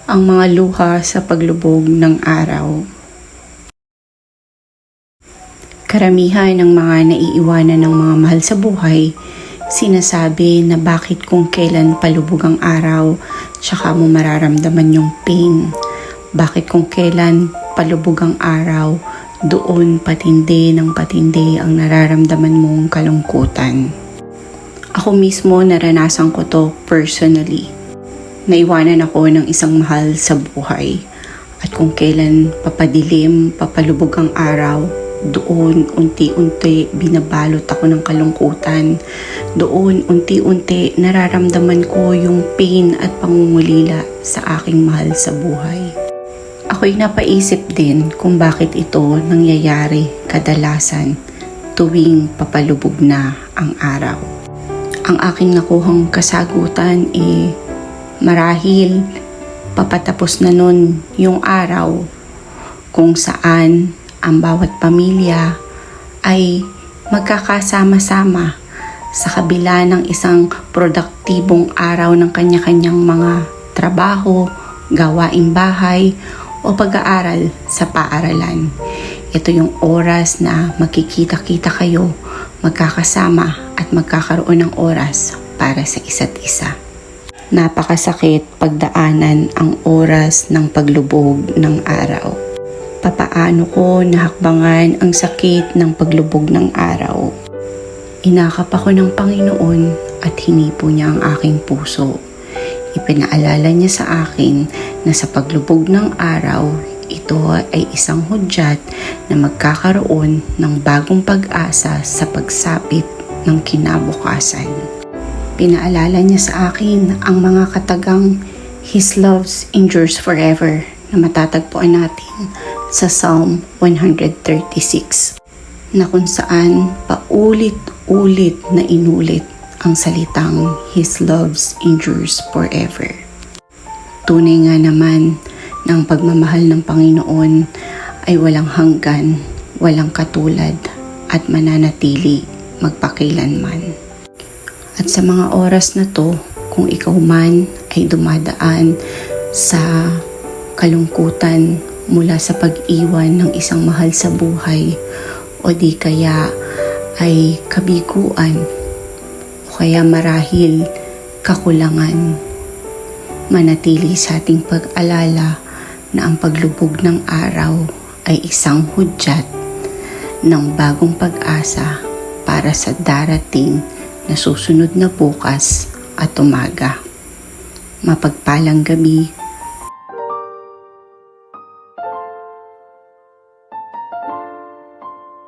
Ang mga luha sa paglubog ng araw. Karamihan ng mga naiiwanan ng mga mahal sa buhay, sinasabi na bakit kung kailan palubog ang araw, tsaka mo mararamdaman yung pain. Bakit kung kailan palubog ang araw, doon patindi ng patindi ang nararamdaman mong kalungkutan. Ako mismo naranasan ko to personally. Naiwanan ako ng isang mahal sa buhay. At kung kailan papadilim, papalubog ang araw, doon unti-unti binabalot ako ng kalungkutan. Doon unti-unti nararamdaman ko yung pain at pangungulila sa aking mahal sa buhay. Ako'y napaisip din kung bakit ito nangyayari kadalasan tuwing papalubog na ang araw. Ang aking nakuhang kasagutan marahil papatapos na nun yung araw kung saan ang bawat pamilya ay magkakasama-sama sa kabila ng isang produktibong araw ng kanya-kanyang mga trabaho, gawaing bahay o pag-aaral sa paaralan. Ito yung oras na magkikita-kita kayo, magkakasama at magkakaroon ng oras para sa isa't isa. Napakasakit pagdaanan ang oras ng paglubog ng araw. Papaano ko nahakbangan ang sakit ng paglubog ng araw? Inakap ako ng Panginoon at hinipo niya ang aking puso. Ipinaalala niya sa akin na sa paglubog ng araw, ito ay isang hudyat na magkakaroon ng bagong pag-asa sa pagsapit ng kinabukasan. Pinaalala niya sa akin ang mga katagang His love endures forever na matatagpuan natin sa Psalm 136 na kung saan paulit-ulit na inulit ang salitang His love endures forever. Tunay nga naman na ang pagmamahal ng Panginoon ay walang hanggan, walang katulad at mananatili magpakailanman. At sa mga oras na to, kung ikaw man ay dumadaan sa kalungkutan mula sa pag-iwan ng isang mahal sa buhay o di kaya ay kabiguan o kaya marahil kakulangan, manatili sa ating pag-alala na ang paglubog ng araw ay isang hudyat ng bagong pag-asa para sa darating na susunod na bukas at umaga. Mapagpalang gabi